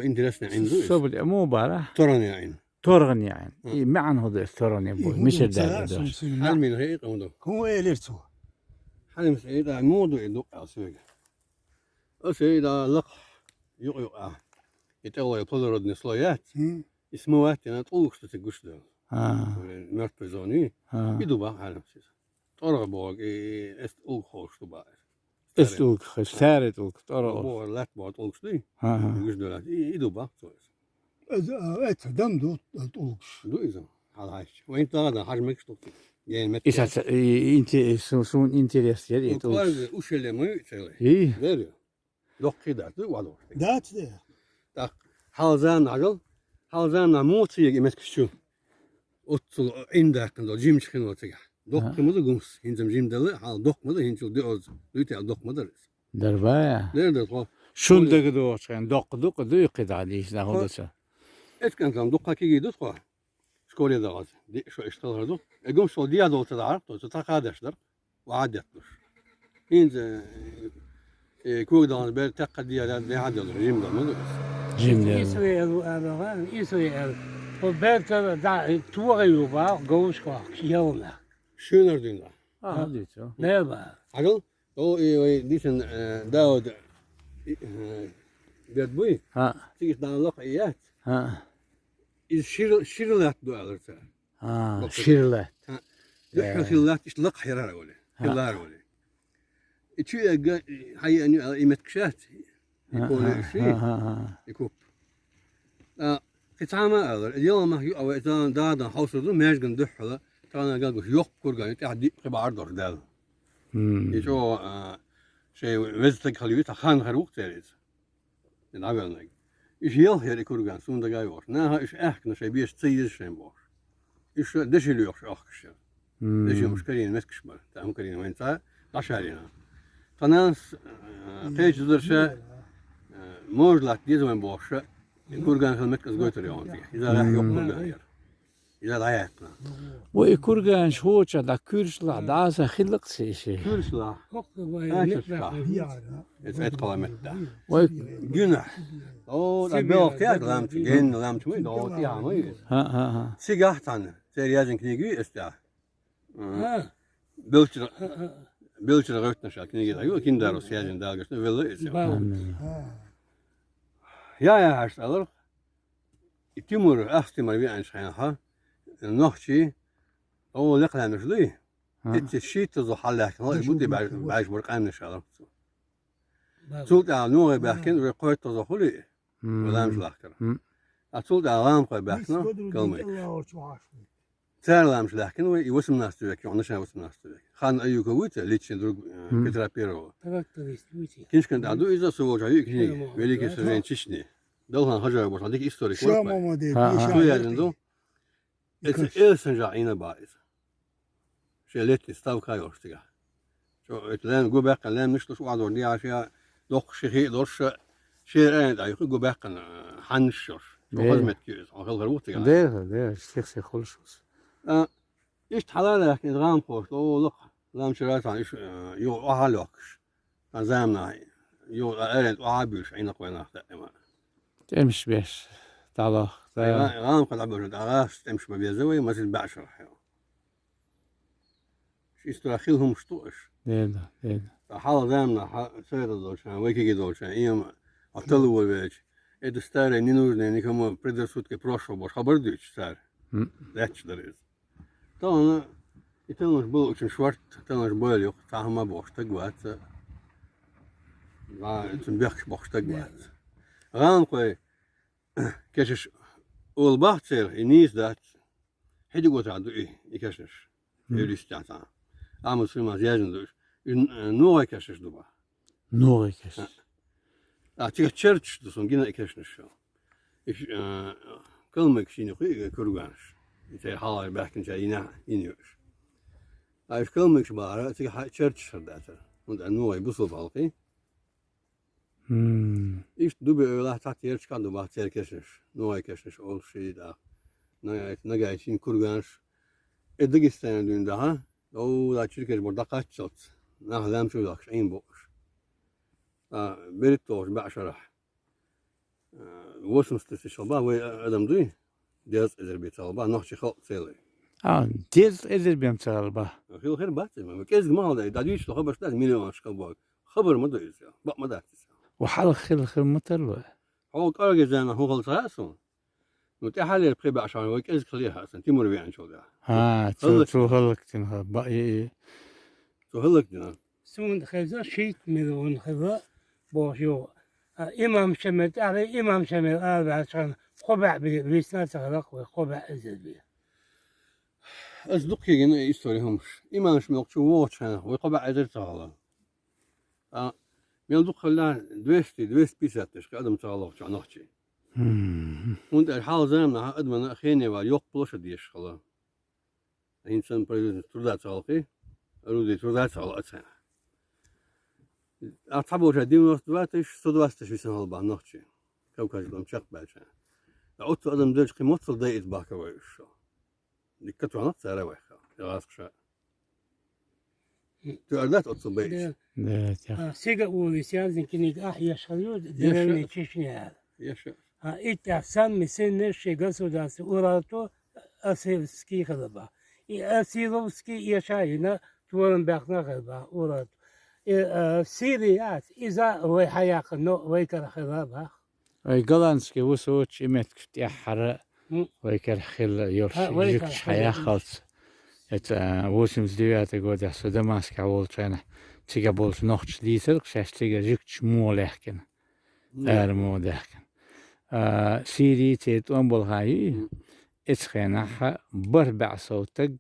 interesne عنده صبل مو بارح ترى يعني تورغن يعني ما عن هذا الثورن يا بوي مش الدار حال من هيك عنده هو إليرتو حال مش إذا موضوع يدق أسوق أسوق لق يقع يتقوى يطلع نسليات اسمه أنا طوق تتجوش ده مرت زوني يدوبا حال مش ترى بوق است أوك خوش دوبا استوك خسارة اوك ترى ترى بوق لا تبغى طوق شدي يجوش دولار يدوبا دم دوتوش دو إذا على هاش وين ترى حجمك شطوك يعني مت إيش انت سون انتريس يدي تو وقال وش اللي ما يسوي ايه غير لو كده تو والله دات ده tak halzan agıl halzan motiye gemek şu otul indakında jim çıkın otuga dokmudu gums hinzim jimdeli hal dokmudu hinçul diyoz lütel dokmudur دربايا nerede to شون دقدو كان دق يقد عليه لا هذا شو etken tam dokka ki gidiyor to şkolaya da gaz şu iştalardı egum şu diya da olsa da arıp to takadaşlar vaadetler hinze kuyudan beri tekka diyalar ne hadiyorlar jimde mi جيم يسوي أبغى يسوي وبيت دا توغي يوبا جوش كواك يومنا şöner dünya اه ديتو لا با agıl o dişin Davud bir buy ها تيجي تنلق إيات ها الشيرلات دو ألرتا شيرلا دحر خلات إيش لق حرارة ولا حرارة ولا إتشي هاي أني إيمتكشات يكون شيء يكوب قطعة ألر اليوم ما هي أو إذا دادا حوصل ماجن دحر تانا قالوا يوق كورجان تعدي قبع عرض دال يشو شيء وزتك خليوي تخان خروق تريز العمل إيش يلهي الكورجان سون دقاي وش نها إيش أحكنا شيء بيش تسيز شيء بوش إيش دش اللي يخش أخش دش مشكلين مسكش بر تام كريم وين تا عشارينا فناس قيج درشة موجلات ديزمن بوش الكورجان خل متكز قوتر يوم إذا راح يقبل غير إذا ضيعتنا ويكورغان شوچا دا كورشلا داسا خلق شيء كلشلا إذا قلمت ده وي جنح أو البيوت يا لامت جن لامت وين أو تيامي ها سيجاحتنا سريازن كنيجي استا ها بيلتر غوتنا شا كنيجي أيوة كندارو سيازن دالجس نفيل إسا يا هاش ألر تيمور أختمر بيان شينها نحشي أو لقنا نشلي الشيء تزحل لك بدي بعيش برقان نشالر صوت على نوع بحكين رقوة تزحلي ولا مش لحكر صوت على لام قوي بحكنا كلمة سار لام مش لحكين ويوسم ناس تبيك يعني شان وسم ناس تبيك خان أيوك ويت ليتشين دروج كتر بيرو كيش كنت عدو إذا سووا جاي كني وليك سرين تشني دولها هجر بس عندك إستوري شو ماما دي شو يعني إلسن جاينا بايز شلت استاو كايوش تيجا شو اتلان جو باقي لان مش تسوع دور دي عشان دوق شيء دورش شيء أنا دايق جو باقي حنشر شو خدمت كيس أو خل غروت تيجا ده شيخ خلص إيش حلال لكن غام خوش لو لق لام شرات عن إيش يو أهلوكش زامنا يو أرنت أعبيش عينا قوينا دائما تمش بيش تعالى غام قد عبر دعاس تمش ببيزوي مثل بعشر حيوان شو استراخيلهم مشطوش ده حال زامنا سير دوشان ويكي دوشان إيام أطلوا البيج إذا ستار نينور نيكم بريدر سوت كبروشو بوش خبر ديش ستار لاتش دريز طبعا يتلنش بلوكشن شورت تلنش بوليوك تاهما بوش تقوات تنبيخش بوش تقوات غام قوي كشش والبحث سير إنيس دات حدي قوت عدو إيه يكشش يريس تعتا عامل سلمة زيادة دوش نوع يكشش دوبا نوع كش تيجي تشرش دوسون جينا يكشش شو إيش كلمة كشيني خي كرجانش يتي حالا بحكي جاينا ينيوش إيش كلمة كشبارة تيجي تشرش شرداتر وند نوع يبصل بالقي إيش دوبي الله تحت يرش كان دوبا تيركشش نوع يكشش أول شيء ده نجا يشين كرجانش إدغستان دون ده أو لا شركة بردا قاتشت نهلام شو داكش عين بوش بريتوش بعشرة 80 şalba ve adam duy. Ders ezer bir çalba nahçı halk seli. Ha, tez edir benim çağırba. Hil her bat ama kez mal da da diş lo başlar milyon aşka bu. Haber mı duyuz ya. Bakma da. وحلق خلق مترلو. هو قرق زين هو غلط راسه. متحلل بقيبة عشان ويك إز كليها أصلا تيمور بيان شو ده. ها خلق. شو خلق تنها بقى شو هلك جنا. سون خزا شيت ملون خزا باشو إمام شمت على إمام شمت عشان خبع بيسنا تغلق وخبع أزل بيه. أصدق يجينا يستوريهمش. إيمان شملك شو واتش هنا ويقبع عدل تعالى. ميلدوق خلاه 200 بيساتش قدم تعالى شو نحكي. وانت الحال زمنا أدمنا أخيني ويوق بلوش ديش خلا. إنسان بريد تردات تعالى. أرودي تردات تعالى أتسنا. أصحابه جديد وقتش صدواتش في سنة البعض نحكي. كوكاج لهم شق بعشان. عدت أدم درج قيمة صدقت باكا ويشو. دكتور عنات سعره ويخا. يغاث خشاء. تقدرت أتصل بيش. سيجا ولسيازن كنيك أحيا شريو درني تشيشني هذا. يشا. إنت أحسن مسن شيء قصداس أوراتو أسيلسكي خلبا. أسيلوسكي يشاينا تورن بخنا خلبا أوراتو. سيريات إذا هو حياة نو ويكر خلبا. أي قلانسكي وسوتش إمت كتير حرق ويكر خل يورش ويكر يجكش حياة خالص. Het وسمز ديوات يقول يحسو دماسك عول تانا تيجا بولش نوختش ليتر شاش تيجا جكش مو لحكن مو لحكن سيري تيت أمبول هاي اتخينا بربع صوتك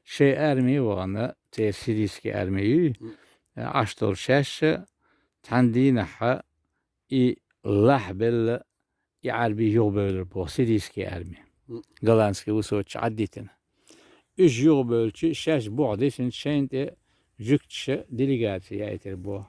شيء أرمي وانا تي سيريسكي أرمي عشتور شاش تاندينا حا إي لحبل يعربي يوبل بو سيريسكي أرمي قلانسكي وسوتش عديتنا üç yıl bölçü şeş bu desin şeyinde jükçe delegasyon yeter bu.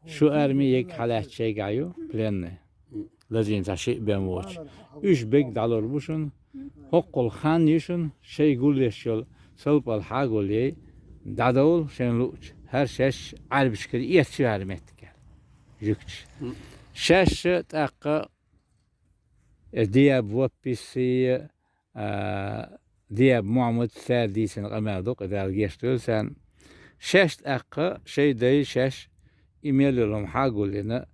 Şu ermi yek halat şey gayo planne. Lazım taşı ben voç. Üç bek dalor buşun. Hokkol han yüşün şey gulleşyol salpal hagolye dadol sen luç. Her şeş albişkeri yetçi vermettik. Jükç. Şeş takka diye bu pisi دياب معمد ثالثي سنة قمادق إذا الجيشتول سن شاشت أقا شيء داي شاش إيميل لهم حاجوا لنا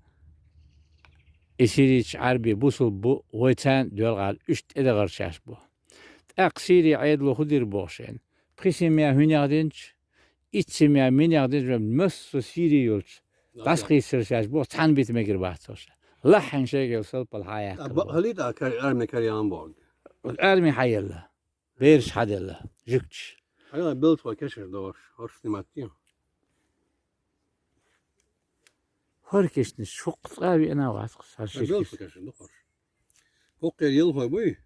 إسيريش عربي بوصل بو ويتان دول قال إشت إدغر شاش بو أقسيري عيد لو خدير بوشين بخيسي ميا هنياردينش إتسي ميا مينياردينش مس سيري يولش تسخي سر شاش بو تان بيت مجر بحثوش لحن شيء يوصل بالحياة هليدا أرمي كريان بورد. أرمي حي الله بيرش حد الله جكش هلا بيلت وكشر دور هرش نماتيا. هركشني شو قطعي أنا واثق صار بيلت شيء وكشر دور. هوك يل هو بوي.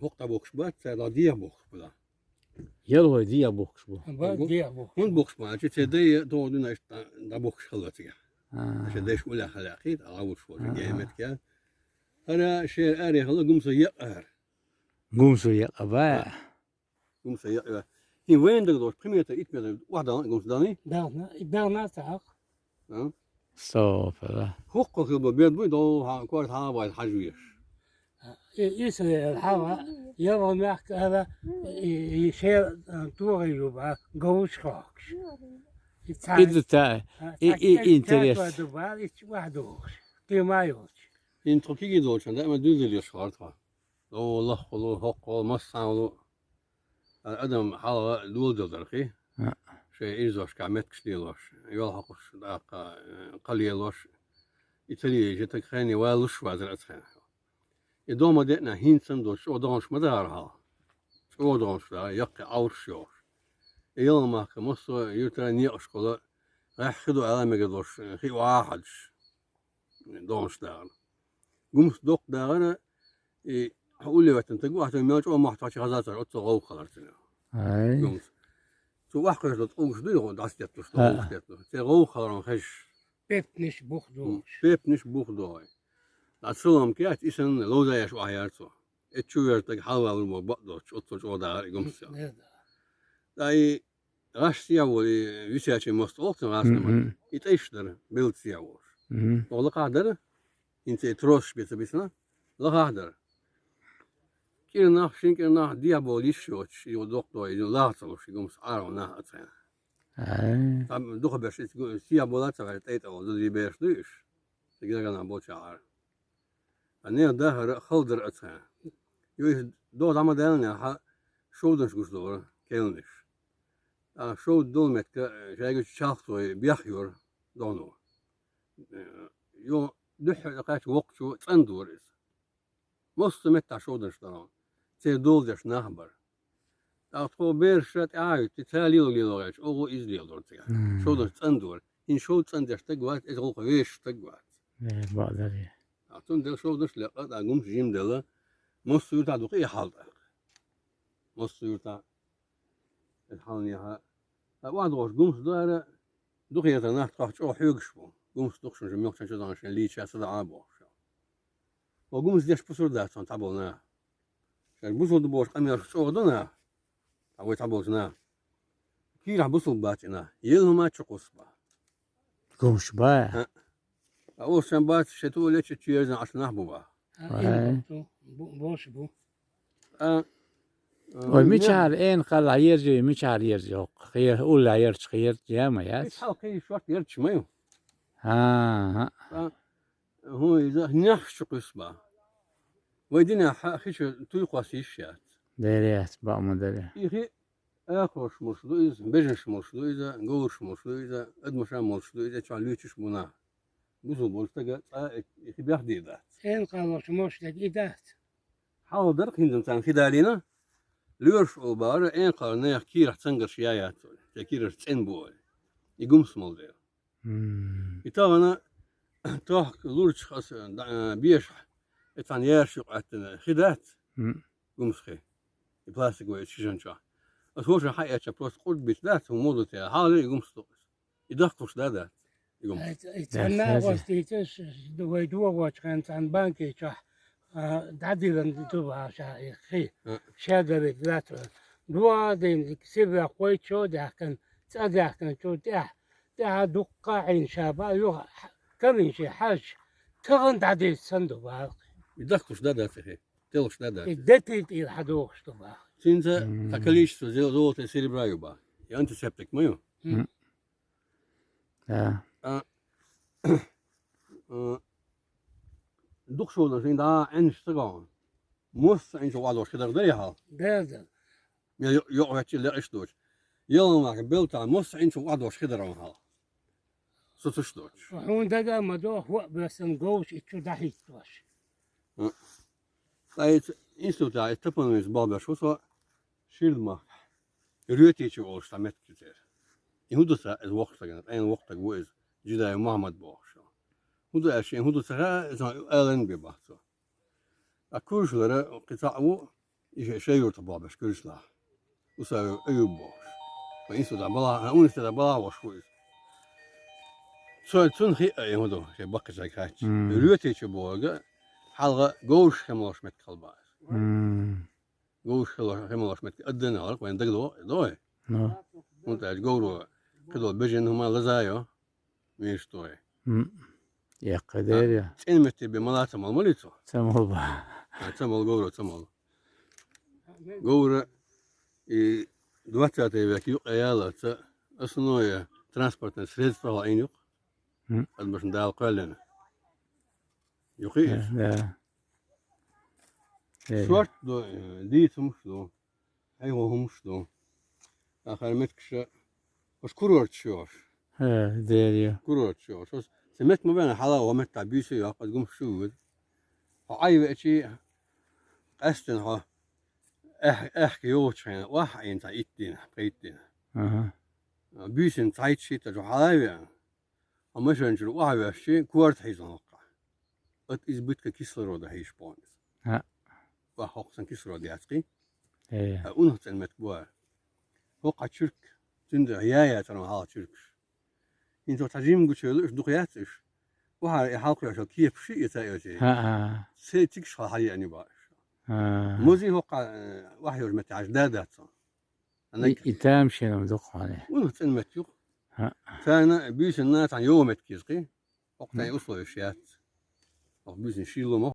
هوك تبوكش بات لا ديه بوكش بلا. يلو دي أبوكش بو دي أبو. من بوكش ما أجي تدي دور دنا دا بوكش خلتيا. عشان ديش ولا خلاقيت أعوش شو جايمت كان. أنا شيء أري خلا قمص يقهر. قومسو يا أبا قمص يقهر. هي وين دور بريمير إيت مير واحد قمص داني. دانا تاق. صوف لا هوك كل بيد بوي دو ها كوارت ها وايد حجويش. يسري الحوا يلا معك هذا يشير طوري يبقى قوش خاكش. إذا تا إنتريس واحد وش كما يوش. إن تركيا دور شان دائما دوزل يشخارتها. والله والله هوك مصا والله الأدم حاله دول دلرخي. شيء إيزوش كعمت كشليلوش يوال حقوش داق قليلوش إيطاليا جتك خاني والوش وازر أتخان. يدوم دقنا هينسن دوش ودونش مدارها. شو دونش لا يقي عورش يوش. يوم ما كمصر يترى أشكال راح خدوا على مجدوش خي واحدش. دونش دار. قمت دوق دارنا هقول لي وقت أنت قوة تمياج أو ما احتاج غزات أو غو خلرتنا. أي قمت. شو واحد كذا تقوم شديد داس يطلع شديد. تغو خلرن خش. بيبنش بوخدوش. بيبنش بوخدوي. أتصلهم كيات إسن لو زايش وعيارته. اتشويرتك حلوة والمبقدوش أطلع شو دار قمت. داي راش ياولي ويسياتي مستوقت راسنا. يتعيش در بيلت ياور. والله قادر İnce troş bisna. Lağadır. Kirnah şinkirnah diabolis yok. Yo doktor yo lağatılır. Gums arona atsa. Tam duha beş diabolat var et o da beş düş. Sigara boçar. Ne da haldır atsa. Yo do dama delne ha şovdans gusdur kelniş. Şov dolmet ka şeyge çaxtoy biyahyor donu. Yo düh kaç voktu tsandur. Mostumet ta şovdans donu. Te doldaş nahbar. After bir şat ayet İtalyalı lilogaç o izliyor ortaya. Şovdans tsandur. In şov tsandur tagvat ez ol geş tagvat. Bağlar ya. Atun del şovdans la da gum jim dela. Mostu ta do halda. Mostu ta الحالني واحد غوش قمص دار دقيقة نحت قاعد أو حيوقش بو قمص دقشن جميع شان شو دانشان ليش أصلا عابو وقمص ديش بسور ده صان تعبولنا شان بسور دبوش قمير شو دنا تعبو تعبولنا كي راح بسور باتنا يلهم ما تشقص با Komşu baya. أول شان بات شتو ليش تشيرزن عشان نحبو با Boş bu. Oy miçar en kala yerci miçar yerci yok. Hayır ulla yer çıkıyor diyeme ya. إيش حلقي شو وقت يرتش مايو Ha. هو إذا نحش قصبة ويدنا خش تويقوا سيشات Deriyat bakma deri. يخي آخرش مرشدو إذا بجنش مرشدو إذا نقولش مرشدو إذا أدمشان مرشدو إذا تعليتش بنا بزو بولتجا يخي بيحدي ذات En kalmış moşlet idat. حاول درك هندم تان خدالينا لورش أوبار إن قارنا يحكي راح تنقر شيايات يحكي راح تنبوي يقوم سمول ده يتابعنا توه لورش خاص بيش اتفان يرشق عتنا خدات قوم سخي البلاستيك ويتشجن شا أسوأ شيء حقيقة شبروس قلت بيتلات وموضوع حاله يقوم سطوس يدخلش ده يقوم İnsanlar vastiyetiz duvayduwa vaçkan san banki çah dadilan duva şahi şadar latro dua dem sibra qoy ço dakan tsadakan ço da dukka in şaba yo kamin şey haj tağın dadi sanduva يدخلش ده سخي تلش ده detit il hadox duva سينزا تكليش زي تسير برايوبا يا أنت سبتك مايو Ha. دوك شو ده زين ده عن اشتغال موس عن شو عالوش كده غدريها derdi يقعد اللي اشتوش يلا معك بيلتا موس عن شو عالوش كده راه ستشتوش وحون دada mado هو بس نقوش اتشو دحيت واش طيب إنسو تا تبون من بابا شو صار شيل ما ريتي شو أوش تمت كتير يهودسا الوقت كان أين وقت جوز جدا محمد باش هودو أشياء هودسا إذا ألين ببعضه أكورش لره قطعه شيء يرتبط بس كورش لا وسا أيوب باش فإنسو تا بلا أونس تا بلا وشويس سو تون هي هودو شيء بقى زي كات ريتي شو بوجا حلقة جوش كماش متقلباس جوش كماش متقدنا على وين دقدو دوي No. وانت جورو كده بيجن هما لزايو مش توي Yakı der ya. sen mette be malata malmalito Tamam ba. tamal جورو tamal جورو دوات تاعي بك يق يالا اصنويا ترانسبورت سريدство عينيق قد باش ندال قالنا يقيس Da. شورت دو ديت مش دو ايوه هم مش دو اخر متكش وش كورورت شوش Ha der ya. كورورت شوش سمعت ما بين حلا ومت تعبيسي قد قوم شود وعاي بقى قستن ها احكي يوش هنا واحد انت ايتين قيتين Aha. بيسن تايت شي تجو حلاوي اما شنجر واحد شي كورت حيزن وقع ات از بيتك كيسلرو ده هيش بونس Ha. وحقسن كيسلرو دي عتقي Ya. اونهت المتبوع وقع تشرك تند هيايا ترى ها تشركش انتو تجيم قشلوش دقياتش وها حلقه شو كيف شيء يتايجي Ha. سيتكش هاي يعني باش Ha. موزي وقع واحد يرمت عجدادات انا İtam şeyim dokane. ونهت المتيق Ha. فانا بيش الناس عن يوم تكيزقي وقت يوصلوا الشيات Bak bizim şiirlama